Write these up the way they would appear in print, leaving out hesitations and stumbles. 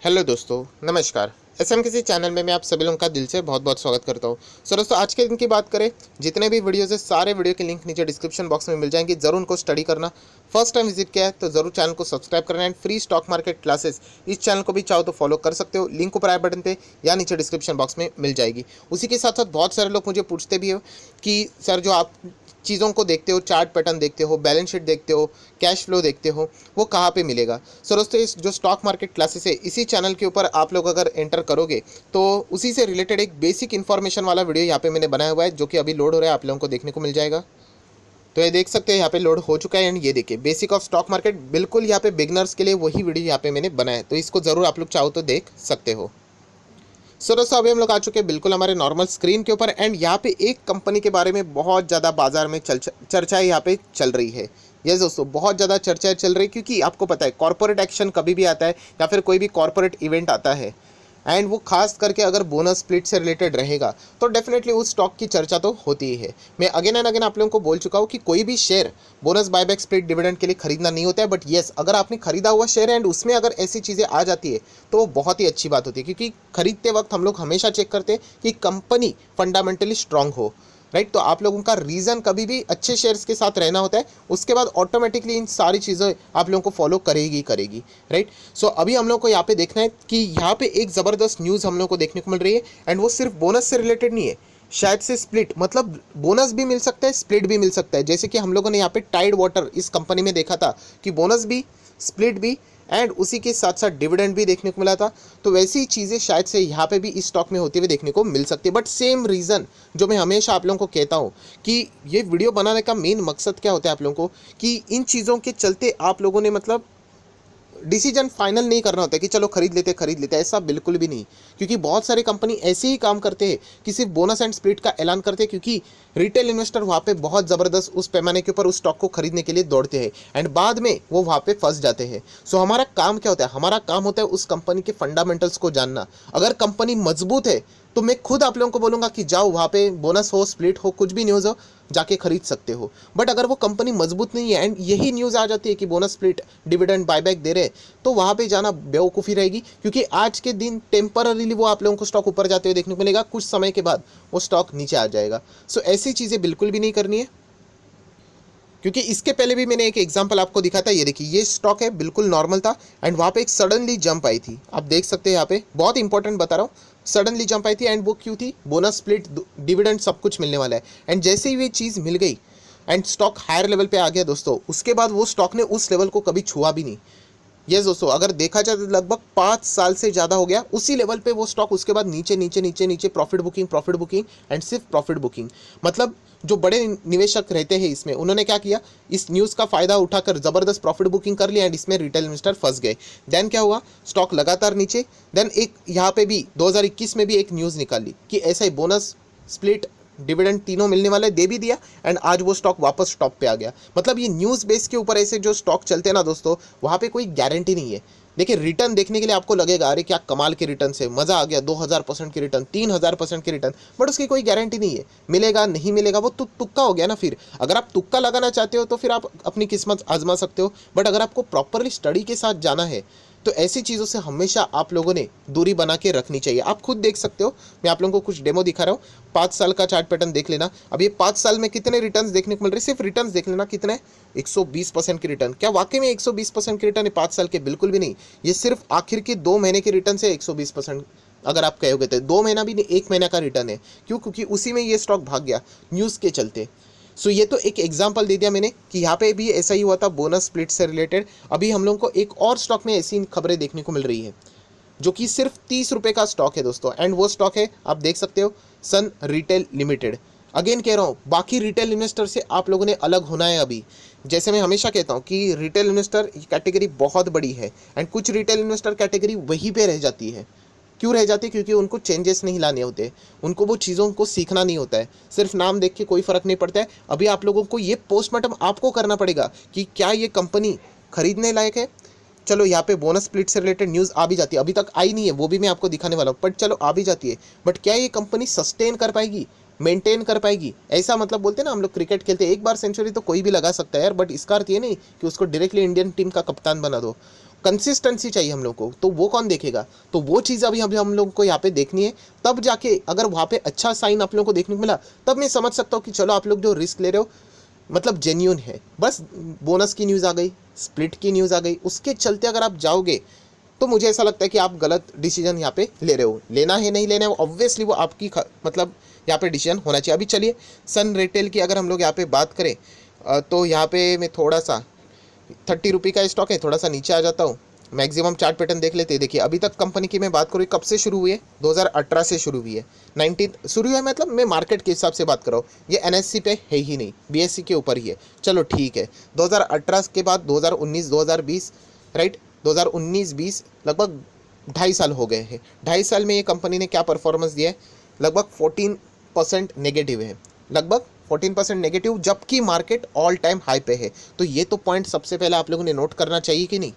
Hello दोस्तों, नमस्कार। SM किसी चैनल में मैं आप सभी लोगों का दिल से बहुत बहुत स्वागत करता हूं। सो दोस्तों, आज के दिन की बात करें, जितने भी वीडियोस है सारे वीडियो के लिंक नीचे डिस्क्रिप्शन बॉक्स में मिल जाएंगे। जरूर उनको स्टडी करना। फर्स्ट टाइम विजिट किया है तो जरूर चैनल को सब्सक्राइब करना। And free stock market classes इस चैनल को भी चाहो तो फॉलो कर सकते हो। लिंक ऊपर आई बटन पे या नीचे डिस्क्रिप्शन बॉक्स में मिल जाएगी। उसी के साथ साथ बहुत सारे लोग मुझे पूछते भी हो कि सर, जो आप चीज़ों को देखते हो, चार्ट पैटर्न देखते हो, बैलेंस शीट देखते हो, कैश फ्लो देखते हो, वो कहाँ पे मिलेगा। सो दोस्तों, इस जो स्टॉक मार्केट क्लासेस है इसी चैनल के ऊपर आप लोग अगर एंटर करोगे तो उसी से रिलेटेड एक बेसिक इन्फॉर्मेशन वाला वीडियो यहाँ पे मैंने बनाया हुआ है, जो कि अभी लोड हो रहा है, आप लोगों को देखने को मिल जाएगा। तो ये देख सकते हैं, यहाँ पे लोड हो चुका है। एंड ये देखिए, बेसिक ऑफ स्टॉक मार्केट, बिल्कुल यहाँ पे बिगनर्स के लिए वही वीडियो यहाँ पे मैंने बनाया है, तो इसको ज़रूर आप लोग चाहो तो देख सकते हो। सो दोस्तों, अभी हम लोग आ चुके हैं बिल्कुल हमारे नॉर्मल स्क्रीन के ऊपर। एंड यहाँ पे एक कंपनी के बारे में बहुत ज़्यादा बाजार में चर्चाएं यहाँ पे चल रही है। यस दोस्तों, बहुत ज़्यादा चर्चाएं चल रही है, क्योंकि आपको पता है कॉर्पोरेट एक्शन कभी भी आता है या फिर कोई भी कॉर्पोरेट इवेंट आता है, एंड वो खास करके अगर बोनस स्प्लिट से रिलेटेड रहेगा तो डेफिनेटली उस स्टॉक की चर्चा तो होती ही है। मैं अगेन एंड अगेन आप लोगों को बोल चुका हूँ कि कोई भी share bonus buyback split dividend के लिए खरीदना नहीं होता है। बट येस, अगर आपने खरीदा हुआ शेयर है एंड उसमें अगर ऐसी चीज़ें आ जाती है तो वो बहुत ही अच्छी बात होती है, क्योंकि खरीदते वक्त हम लोग हमेशा चेक करते हैं कि कंपनी फंडामेंटली स्ट्रांग हो। राइट, तो आप लोगों का रीज़न कभी भी अच्छे शेयर्स के साथ रहना होता है। उसके बाद ऑटोमेटिकली इन सारी चीज़ें आप लोगों को फॉलो करेगी। राइट, सो अभी हम लोग को यहाँ पे देखना है कि यहाँ पे एक ज़बरदस्त न्यूज़ हम लोग को देखने को मिल रही है। एंड वो सिर्फ बोनस से रिलेटेड नहीं है, शायद से स्प्लिट, मतलब बोनस भी मिल सकता है, स्प्लिट भी मिल सकता है। जैसे कि हम लोगों ने यहाँ पे टाइड वाटर इस कंपनी में देखा था कि बोनस भी, स्प्लिट भी, एंड उसी के साथ साथ डिविडेंड भी देखने को मिला था। तो वैसी ही चीज़ें शायद से यहाँ पे भी इस स्टॉक में होती हुई देखने को मिल सकती है। बट सेम रीज़न जो मैं हमेशा आप लोगों को कहता हूँ कि ये वीडियो बनाने का मेन मकसद क्या होता है आप लोगों को, कि इन चीज़ों के चलते आप लोगों ने मतलब डिसीजन फाइनल नहीं करना होता है कि चलो खरीद लेते, ऐसा बिल्कुल भी नहीं। क्योंकि बहुत सारी कंपनी ऐसे ही काम करते हैं कि सिर्फ बोनस एंड स्प्लिट का ऐलान करते हैं, क्योंकि रिटेल इन्वेस्टर वहाँ पे बहुत ज़बरदस्त उस पैमाने के ऊपर उस स्टॉक को खरीदने के लिए दौड़ते हैं, एंड बाद में वो वहाँ पे फंस जाते हैं। सो हमारा काम क्या होता है, हमारा काम होता है उस कंपनी के फंडामेंटल्स को जानना। अगर कंपनी मजबूत है तो मैं खुद आप लोगों को बोलूँगा कि जाओ, वहाँ पे बोनस हो, स्प्लिट हो, कुछ भी न्यूज़ हो, जाके खरीद सकते हो। बट अगर वो कंपनी मजबूत नहीं है एंड यही न्यूज़ आ जाती है कि बोनस, स्प्लिट, डिविडेंड, बायबैक दे रहे, तो वहाँ पे जाना बेवकूफ़ी रहेगी। क्योंकि आज के दिन टेम्पररीली वो आप लोगों को स्टॉक ऊपर जाते हुए देखने को मिलेगा, कुछ समय के बाद वो स्टॉक नीचे आ जाएगा। सो ऐसी चीज़ें बिल्कुल भी नहीं करनी है। क्योंकि इसके पहले भी मैंने एक एग्जांपल आपको दिखा था, ये देखिए, ये स्टॉक है, बिल्कुल नॉर्मल था, एंड वहाँ पे एक सडनली जंप आई थी। आप देख सकते हैं यहाँ पे, बहुत इंपॉर्टेंट बता रहा हूँ, सडनली जंप आई थी। एंड वो क्यों थी, बोनस, स्प्लिट, डिविडेंड सब कुछ मिलने वाला है। एंड जैसे ही ये चीज़ मिल गई एंड स्टॉक हायर लेवल पे आ गया दोस्तों, उसके बाद वो स्टॉक ने उस लेवल को कभी छुआ भी नहीं। यस दोस्तों, अगर देखा जाए तो लगभग 5 साल से ज़्यादा हो गया उसी लेवल पे वो स्टॉक, उसके बाद नीचे नीचे नीचे नीचे, प्रॉफिट बुकिंग एंड सिर्फ प्रॉफिट बुकिंग। मतलब जो बड़े निवेशक रहते हैं इसमें, उन्होंने क्या किया, इस न्यूज़ का फ़ायदा उठाकर ज़बरदस्त प्रॉफिट बुकिंग कर लिया, एंड इसमें रिटेल इन्वेस्टर फंस गए। देन क्या हुआ, स्टॉक लगातार नीचे। देन एक यहाँ पे भी 2021 में भी एक न्यूज़ निकाली कि ऐसा ही बोनस, स्प्लिट, डिविडेंड तीनों मिलने वाले, दे भी दिया, एंड आज वो स्टॉक वापस टॉप पे आ गया। मतलब ये न्यूज़ बेस के ऊपर ऐसे जो स्टॉक चलते हैं ना दोस्तों, वहाँ पे कोई गारंटी नहीं है। देखिए, रिटर्न देखने के लिए आपको लगेगा अरे क्या कमाल के रिटर्न से, मज़ा आ गया, 2000% की रिटर्न, 3000% की रिटर्न, बट उसकी कोई गारंटी नहीं है, मिलेगा नहीं मिलेगा, वो तुक्का हो गया ना। फिर अगर आप तुक्का लगाना चाहते हो तो फिर आप अपनी किस्मत आजमा सकते हो। बट अगर आपको प्रॉपरली स्टडी के साथ जाना है तो ऐसी चीज़ों से हमेशा आप लोगों ने दूरी बना के रखनी चाहिए। आप खुद देख सकते हो, मैं आप लोगों को कुछ डेमो दिखा रहा हूँ। 5 साल का चार्ट पैटर्न देख लेना। अब ये 5 साल में कितने रिटर्न्स देखने को मिल रहे हैं, सिर्फ रिटर्न्स देख लेना कितने, 120% की रिटर्न। क्या वाकई में 120% की रिटर्न है 5 साल के? बिल्कुल भी नहीं। ये सिर्फ आखिर के 2 महीने की रिटर्न से 120%, अगर आप कहोगे तो 2 महीना भी नहीं, 1 महीना का रिटर्न है। क्यों? क्योंकि उसी में ये स्टॉक भाग गया न्यूज़ के चलते। सो ये तो एक एग्जांपल दे दिया मैंने कि यहाँ पे भी ऐसा ही हुआ था बोनस स्प्लिट से रिलेटेड। अभी हम लोगों को एक और स्टॉक में ऐसी खबरें देखने को मिल रही है, जो कि सिर्फ 30 रुपये का स्टॉक है दोस्तों। एंड वो स्टॉक है, आप देख सकते हो, सन रिटेल लिमिटेड। अगेन कह रहा हूँ, बाकी रिटेल इन्वेस्टर से आप लोगों ने अलग होना है अभी। जैसे मैं हमेशा कहता हूँ कि रिटेल इन्वेस्टर कैटेगरी बहुत बड़ी है, एंड कुछ रिटेल इन्वेस्टर कैटेगरी वहीं पे रह जाती है। क्यों रह जाती है? क्योंकि उनको चेंजेस नहीं लाने होते, उनको वो चीज़ों को सीखना नहीं होता है, सिर्फ नाम देख के कोई फ़र्क नहीं पड़ता है। अभी आप लोगों को ये पोस्टमार्टम आपको करना पड़ेगा कि क्या ये कंपनी खरीदने लायक है। चलो, यहाँ पे बोनस स्प्लिट से रिलेटेड न्यूज़ आ भी जाती है, अभी तक आई नहीं है, वो भी मैं आपको दिखाने वाला हूँ, बट चलो आ भी जाती है। बट क्या ये कंपनी सस्टेन कर पाएगी, मेंटेन कर पाएगी? ऐसा मतलब बोलते हैं ना, हम लोग क्रिकेट खेलते हैं, एक बार सेंचुरी तो कोई भी लगा सकता है यार, बट इसका अर्थ ये नहीं कि उसको डायरेक्टली इंडियन टीम का कप्तान बना दो। कंसिस्टेंसी चाहिए हम लोग को, तो वो कौन देखेगा? तो वो चीज़ अभी अभी हम लोग को यहाँ पे देखनी है, तब जाके अगर वहाँ पे अच्छा साइन आप लोगों को देखने को मिला, तब मैं समझ सकता हूँ कि चलो आप लोग जो रिस्क ले रहे हो मतलब जेन्यून है। बस बोनस की न्यूज़ आ गई, स्प्लिट की न्यूज़ आ गई, उसके चलते अगर आप जाओगे तो मुझे ऐसा लगता है कि आप गलत डिसीजन यहाँ पे ले रहे हो। लेना है नहीं लेना है ऑब्वियसली वो आपकी मतलब यहाँ पे डिसीजन होना चाहिए। अभी चलिए सन रिटेल की अगर हम लोग यहाँ पे बात करें तो यहाँ पे मैं थोड़ा सा 30 रुपये का स्टॉक है, थोड़ा सा नीचे आ जाता हूँ, मैक्सिमम चार्ट पैटर्न देख लेते हैं। देखिए अभी तक कंपनी की मैं बात करूँ कब से शुरू हुई है, 2018 से शुरू हुई है, 19 शुरू हुआ है, मतलब मैं मार्केट के हिसाब से बात कर रहा हूँ, ये एनएससी पे है ही नहीं, बीएससी के ऊपर ही है। चलो ठीक है, 2018 के बाद 2019 2020 राइट, 2019-20 लगभग 2.5 साल हो गए हैं। 2.5 साल में ये कंपनी ने क्या परफॉर्मेंस दिया है? लगभग 14% नेगेटिव है, लगभग 14% नेगेटिव, जबकि मार्केट ऑल टाइम हाई पे है। तो ये तो पॉइंट सबसे पहले आप लोगों ने नोट करना चाहिए कि नहीं,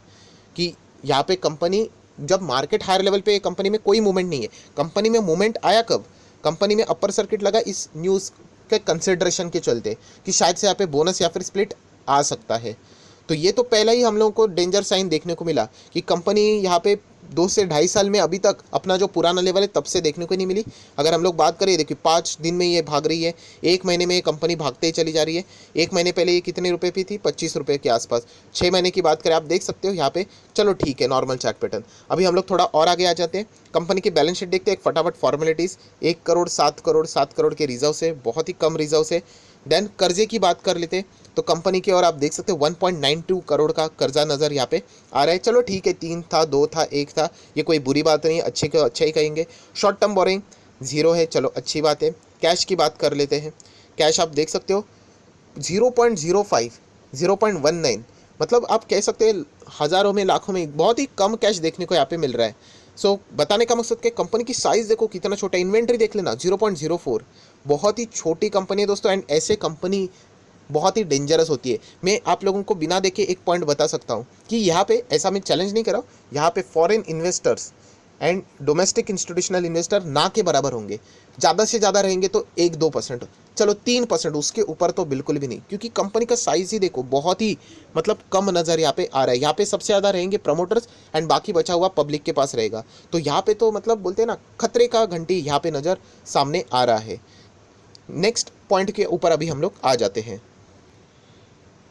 कि यहाँ पे कंपनी जब मार्केट हायर लेवल पे, कंपनी में कोई मूवमेंट नहीं है। कंपनी में मूवमेंट आया कब? कंपनी में अपर सर्किट लगा इस न्यूज़ के कंसिडरेशन के चलते कि शायद से यहाँ पे बोनस या फिर स्प्लिट आ सकता है। तो ये तो पहला ही हम लोगों को डेंजर साइन देखने को मिला कि कंपनी यहाँ पे 2 से 2.5 साल में अभी तक अपना जो पुराना लेवल है तब से देखने को नहीं मिली। अगर हम लोग बात करें, देखिए 5 दिन में ये भाग रही है, 1 महीने में ये कंपनी भागते ही चली जा रही है। 1 महीने पहले ये कितने रुपए पे थी? 25 रुपये के आसपास। 6 महीने की बात करें, आप देख सकते हो यहाँ पे, चलो ठीक है, नॉर्मल चार्ट पैटर्न। अभी हम लोग थोड़ा और आगे आ जाते हैं, कंपनी की बैलेंस शीट देखते हैं, एक फटाफट फॉर्मेलिटीज़। 1 करोड़ 7 करोड़ 7 करोड़ के रिजर्व से, बहुत ही कम रिजर्व से। देन कर्जे की बात कर लेते हैं, तो कंपनी की और आप देख सकते हो 1.92 करोड़ का कर्जा नज़र यहाँ पे आ रहा है। चलो ठीक है, 3 था, 2 था, 1 था, ये कोई बुरी बात नहीं, अच्छे को अच्छा ही कहेंगे। शॉर्ट टर्म बोरिंग 0 है, चलो अच्छी बात है। कैश की बात कर लेते हैं, कैश आप देख सकते हो 0.05 0.19, मतलब आप कह सकते हैं हज़ारों में लाखों में बहुत ही कम कैश देखने को यहाँ पे मिल रहा है। सो बताने का मकसद कि कंपनी की साइज़ देखो कितना छोटा, इन्वेंट्री देख लेना 0.04, बहुत ही छोटी कंपनी है दोस्तों। एंड ऐसे कंपनी बहुत ही डेंजरस होती है। मैं आप लोगों को बिना देखे एक पॉइंट बता सकता हूँ कि यहाँ पे, ऐसा मैं चैलेंज नहीं कर रहा हूँ, यहाँ पे foreign investors and domestic institutional investor ना के बराबर होंगे। ज़्यादा से ज़्यादा रहेंगे तो 1-2%, चलो 3%, उसके ऊपर तो बिल्कुल भी नहीं, क्योंकि कंपनी का साइज़ ही देखो बहुत ही मतलब कम नज़र यहाँ पे आ रहा है। यहाँ पे सबसे ज़्यादा रहेंगे प्रमोटर्स एंड बाकी बचा हुआ पब्लिक के पास रहेगा। तो यहाँ पे तो मतलब बोलते हैं ना, खतरे का घंटी यहाँ पे नज़र सामने आ रहा है। नेक्स्ट पॉइंट के ऊपर अभी हम लोग आ जाते हैं,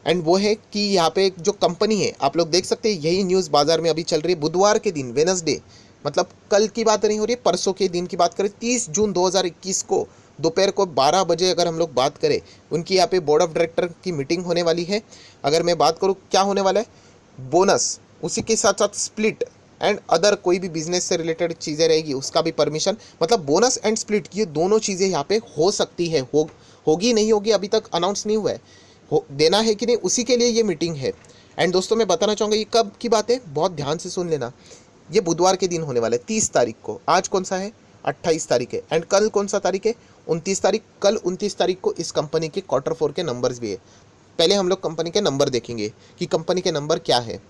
एंड वो है कि यहाँ पे जो कंपनी है आप लोग देख सकते हैं, यही न्यूज़ बाजार में अभी चल रही है। बुधवार के दिन, वेनसडे, मतलब कल की बात नहीं हो रही है, परसों के दिन की बात करें, 30 जून 2021 को दोपहर को 12 बजे अगर हम लोग बात करें, उनकी यहाँ पे बोर्ड ऑफ डायरेक्टर की मीटिंग होने वाली है। अगर मैं बात करूँ क्या होने वाला है, बोनस, उसी के साथ साथ स्प्लिट एंड अदर कोई भी बिजनेस से रिलेटेड चीज़ें रहेगी उसका भी परमिशन, मतलब बोनस एंड स्प्लिट, ये दोनों चीज़ें यहाँ पे हो सकती है, होगी नहीं होगी अभी तक अनाउंस नहीं हुआ है, देना है कि नहीं, उसी के लिए ये मीटिंग है। एंड दोस्तों मैं बताना चाहूँगा ये कब की बात है, बहुत ध्यान से सुन लेना। ये बुधवार के दिन होने वाला है, 30 तारीख को। आज कौन सा है? 28 तारीख है। एंड कल कौन सा तारीख है? 29 तारीख। कल 29 तारीख को इस कंपनी के Q4 के नंबर्स भी है। पहले हम लोग कंपनी के नंबर देखेंगे कि कंपनी के नंबर क्या है,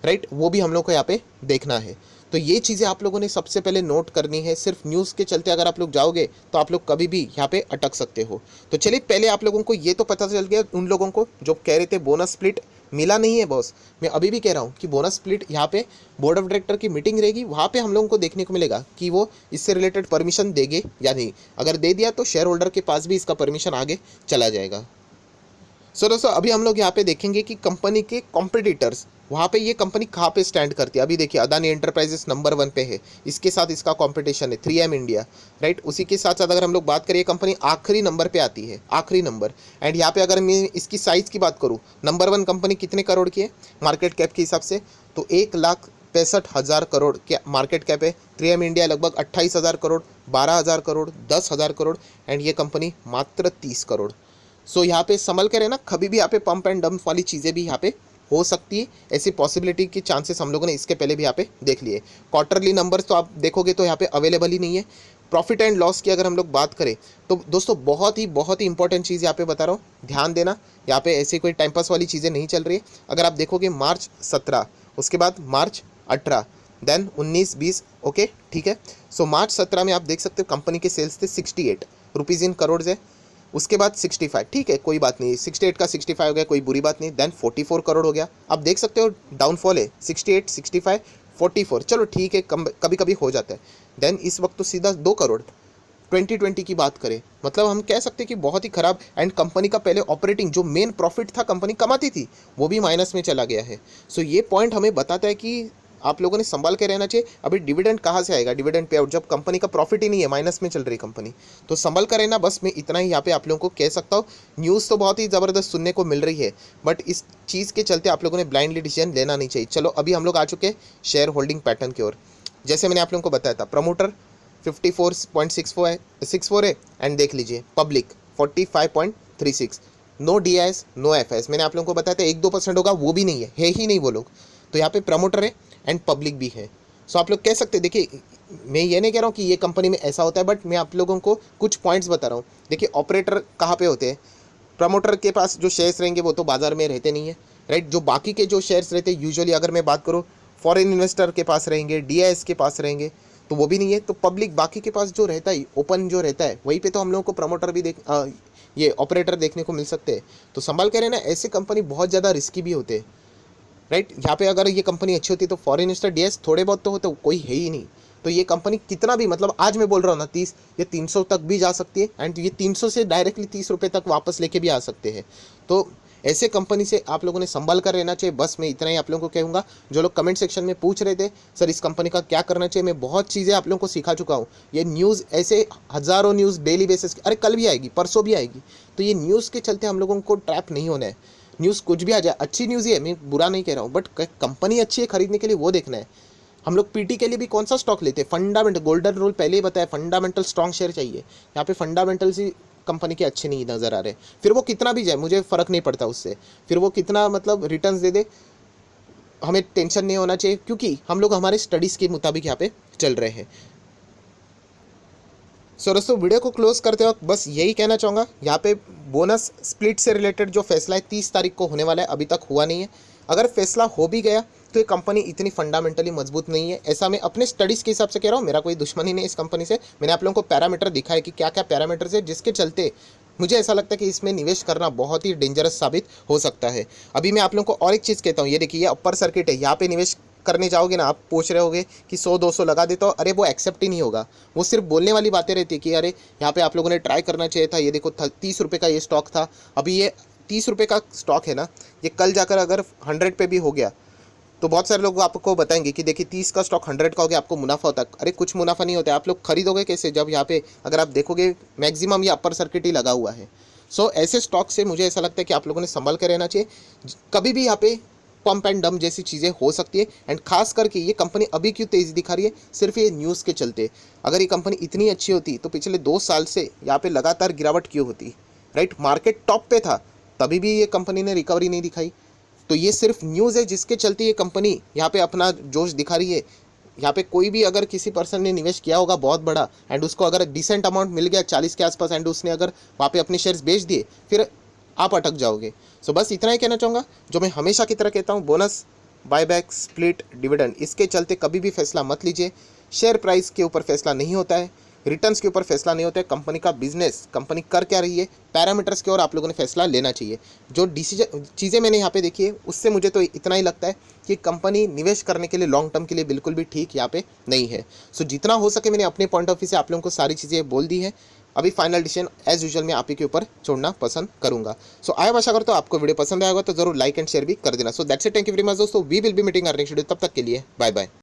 राइट, वो भी हम लोग को यहाँ पे देखना है। तो ये चीज़ें आप लोगों ने सबसे पहले नोट करनी है। सिर्फ न्यूज़ के चलते अगर आप लोग जाओगे तो आप लोग कभी भी यहाँ पे अटक सकते हो। तो चलिए, पहले आप लोगों को ये तो पता चल गया, उन लोगों को जो कह रहे थे बोनस स्प्लिट मिला नहीं है बॉस, मैं अभी भी कह रहा हूँ कि बोनस स्प्लिट यहाँ पे बोर्ड ऑफ डायरेक्टर की मीटिंग रहेगी, वहाँ पे हम लोगों को देखने को मिलेगा कि वो इससे रिलेटेड परमिशन देंगे या नहीं। अगर दे दिया तो शेयर होल्डर के पास भी इसका परमिशन आगे चला जाएगा। सो दोस्तों अभी हम लोग यहाँ पे देखेंगे कि कंपनी के कॉम्पिटिटर्स, वहाँ पे ये कंपनी कहाँ पे स्टैंड करती है। अभी देखिए अदानी एंटरप्राइजेस नंबर 1 पे है, इसके साथ इसका कंपटीशन है 3M इंडिया, राइट। उसी के साथ साथ अगर हम लोग बात करें, कंपनी आखिरी नंबर पे आती है, आखिरी नंबर। एंड यहाँ पे अगर मैं इसकी साइज़ की बात करूँ, नंबर 1 कंपनी कितने करोड़ की है मार्केट कैप के हिसाब से, तो 1,65,000 करोड़ के मार्केट कैप है। 3M इंडिया लगभग 28,000 करोड़, 12,000 करोड़, 10,000 करोड़, एंड ये कंपनी मात्र 30 करोड़। सो यहाँ पे संभल कर रहना, कभी भी यहाँ पे पंप एंड डंप वाली चीज़ें भी यहाँ पे हो सकती है। ऐसी पॉसिबिलिटी की चांसेस हम लोगों ने इसके पहले भी यहाँ पे देख लिए। क्वार्टरली नंबर्स तो आप देखोगे तो यहाँ पे अवेलेबल ही नहीं है। प्रॉफिट एंड लॉस की अगर हम लोग बात करें तो दोस्तों बहुत ही इंपॉर्टेंट चीज़ यहाँ पे बता रहा हूँ, ध्यान देना। यहाँ पे ऐसी कोई टाइम पास वाली चीज़ें नहीं चल रही है। अगर आप देखोगे मार्च 17, उसके बाद मार्च 18, देन 19-20, ओके ठीक है। सो मार्च 17 में आप देख सकते हो कंपनी के सेल्स थे 68 रुपीज़ इन करोड़ है। उसके बाद 65, ठीक है कोई बात नहीं, 68 का 65 हो गया, कोई बुरी बात नहीं। देन 44 करोड़ हो गया। आप देख सकते हो डाउनफॉल है, 68, 65, 44, चलो ठीक है, कभी कभी हो जाता है। देन इस वक्त तो सीधा 2 करोड़। 2020 की बात करें, मतलब हम कह सकते हैं कि बहुत ही खराब। एंड कंपनी का पहले ऑपरेटिंग जो मेन प्रॉफिट था कंपनी कमाती थी, वो भी माइनस में चला गया है। सो ये पॉइंट हमें बताता है कि आप लोगों ने संभाल के रहना चाहिए। अभी डिविडेंड कहाँ से आएगा, डिविडेंड पे आउट, जब कंपनी का प्रॉफिट ही नहीं है, माइनस में चल रही कंपनी, तो संभल कर रहना। बस मैं इतना ही यहाँ पे आप लोगों को कह सकता हूँ। न्यूज़ तो बहुत ही ज़बरदस्त सुनने को मिल रही है, बट इस चीज़ के चलते आप लोगों ने ब्लाइंडली डिसीजन लेना नहीं चाहिए। चलो अभी हम लोग आ चुके हैं शेयर होल्डिंग पैटर्न की ओर। जैसे मैंने आप लोगों को बताया था, प्रमोटर 54.64 है, एंड देख लीजिए public 45.36। No DIS, no FIS। मैंने आप लोगों को बताया था 1-2% होगा, वो भी नहीं है ही नहीं वो लोग। तो यहाँ पे प्रमोटर है एंड पब्लिक भी है। सो आप लोग कह सकते हैं, देखिए मैं ये नहीं कह रहा हूँ कि ये कंपनी में ऐसा होता है, बट मैं आप लोगों को कुछ पॉइंट्स बता रहा हूँ। देखिए ऑपरेटर कहाँ पे होते हैं, प्रमोटर के पास जो शेयर्स रहेंगे वो तो बाजार में रहते नहीं है, राइट। जो बाकी के जो शेयर्स रहते हैं, यूजुअली अगर मैं बात करूँ, फॉरेन इन्वेस्टर के पास रहेंगे, DIS के पास रहेंगे, तो वो भी नहीं है। तो पब्लिक बाकी के पास जो रहता है, ओपन जो रहता है, वहीं पे तो हम लोगों को प्रमोटर भी ये ऑपरेटर देखने को मिल सकते हैं। तो संभाल के रहना, ऐसे कंपनी बहुत ज़्यादा रिस्की भी होते हैं, राइट। यहाँ पे अगर ये कंपनी अच्छी होती तो फॉरेन इन्वेस्टर DIS थोड़े बहुत तो होते, कोई है ही नहीं। तो ये कंपनी कितना भी, मतलब आज मैं बोल रहा हूँ ना 30, ये 300 तक भी जा सकती है, एंड ये 300 से डायरेक्टली 30 रुपये तक वापस लेके भी आ सकते हैं। तो ऐसे कंपनी से आप लोगों ने संभाल कर रहना चाहिए। बस मैं इतना ही आप लोगों को कहूँगा। जो लोग कमेंट सेक्शन में पूछ रहे थे सर इस कंपनी का क्या करना चाहिए, मैं बहुत चीज़ें आप लोगों को सिखा चुका हूँ। ये न्यूज़ ऐसे हज़ारों न्यूज़ डेली बेसिस, अरे कल भी आएगी, परसों भी आएगी। तो ये न्यूज़ के चलते हम लोगों को ट्रैप नहीं होना है। न्यूज़ कुछ भी आ जाए, अच्छी न्यूज़ ही है, मैं बुरा नहीं कह रहा हूँ, बट कंपनी अच्छी है खरीदने के लिए, वो देखना है। हम लोग PT के लिए भी कौन सा स्टॉक लेते हैं, फंडामेंटल, गोल्डन रूल पहले ही बताया, फंडामेंटल स्ट्रॉन्ग शेयर चाहिए। यहाँ पे फंडामेंटल्स ही कंपनी के अच्छे नहीं नज़र आ रहे। फिर वो कितना भी जाए मुझे फ़र्क नहीं पड़ता उससे, फिर वो कितना मतलब रिटर्न्स दे दे, हमें टेंशन नहीं होना चाहिए, क्योंकि हम लोग हमारे स्टडीज़ के मुताबिक यहाँ पे चल रहे हैं। सो दोस्तों वीडियो को क्लोज करते वक्त बस यही कहना चाहूँगा, यहाँ पे बोनस स्प्लिट से रिलेटेड जो फैसला है 30 तारीख को होने वाला है, अभी तक हुआ नहीं है। अगर फैसला हो भी गया तो ये कंपनी इतनी फंडामेंटली मजबूत नहीं है, ऐसा मैं अपने स्टडीज़ के हिसाब से कह रहा हूँ। मेरा कोई दुश्मनी नहीं इस कंपनी से। मैंने आप लोगों को पैरामीटर दिखाया कि क्या क्या पैरामीटर्स है जिसके चलते मुझे ऐसा लगता है कि इसमें निवेश करना बहुत ही डेंजरस साबित हो सकता है। अभी मैं आप लोगों को और एक चीज़ कहता हूँ, ये देखिए ये अपर सर्किट है, यहाँ पे निवेश करने जाओगे ना, आप पूछ रहे होगे कि 100-200 लगा देता हूँ, अरे वो एक्सेप्ट ही नहीं होगा। वो सिर्फ बोलने वाली बातें रहती है कि अरे यहाँ पे आप लोगों ने ट्राई करना चाहिए था, ये देखो 30 रुपये का ये स्टॉक था, अभी ये 30 रुपये का स्टॉक है ना, ये कल जाकर अगर 100 पे भी हो गया तो बहुत सारे लोग आपको बताएंगे कि देखिए 30 का स्टॉक 100 का हो गया, आपको मुनाफा होता है। अरे कुछ मुनाफा नहीं होता है, आप लोग खरीदोगे कैसे जब यहाँ पे अगर आप देखोगे मैक्सिमम ये अपर सर्किट ही लगा हुआ है। सो ऐसे स्टॉक से मुझे ऐसा लगता है कि आप लोगों ने संभल कर रहना चाहिए। कभी भी यहाँ पे पंप एंड डंप जैसी चीज़ें हो सकती है, एंड खास करके ये कंपनी अभी क्यों तेज़ी दिखा रही है, सिर्फ ये न्यूज़ के चलते। अगर ये कंपनी इतनी अच्छी होती तो पिछले 2 साल से यहाँ पे लगातार गिरावट क्यों होती, राइट। मार्केट टॉप पे था तभी भी ये कंपनी ने रिकवरी नहीं दिखाई। तो ये सिर्फ न्यूज़ है जिसके चलते ये कंपनी यहाँ पे अपना जोश दिखा रही है। यहाँ पे कोई भी अगर किसी पर्सन ने निवेश किया होगा बहुत बड़ा, एंड उसको अगर डिसेंट अमाउंट मिल गया 40 के आसपास, एंड उसने अगर वहाँ पे अपने शेयर्स बेच दिए, फिर आप अटक जाओगे। सो बस इतना ही कहना चाहूँगा, जो मैं हमेशा की तरह कहता हूँ, बोनस, बायबैक, स्प्लिट, डिविडेंड, इसके चलते कभी भी फैसला मत लीजिए। शेयर प्राइस के ऊपर फैसला नहीं होता है, रिटर्न्स के ऊपर फैसला नहीं होता है, कंपनी का बिजनेस, कंपनी कर क्या रही है, पैरामीटर्स के ओर आप लोगों ने फैसला लेना चाहिए। जो डिसीजन चीज़ें मैंने यहाँ पे देखी है उससे मुझे तो इतना ही लगता है कि कंपनी निवेश करने के लिए लॉन्ग टर्म के लिए बिल्कुल भी ठीक यहाँ पे नहीं है। सो जितना हो सके मैंने अपने पॉइंट ऑफ व्यू से आप लोगों को सारी चीज़ें बोल दी है। अभी फाइनल डिसीजन एज यूजुअल मैं आप ही के ऊपर छोड़ना पसंद करूंगा। सो आया आशा करता हूँ आपको वीडियो पसंद आएगा, तो जरूर लाइक एंड शेयर भी कर देना। So that's it, thank you very much दोस्तों, we will be meeting earning schedule, तब तक के लिए बाय बाय।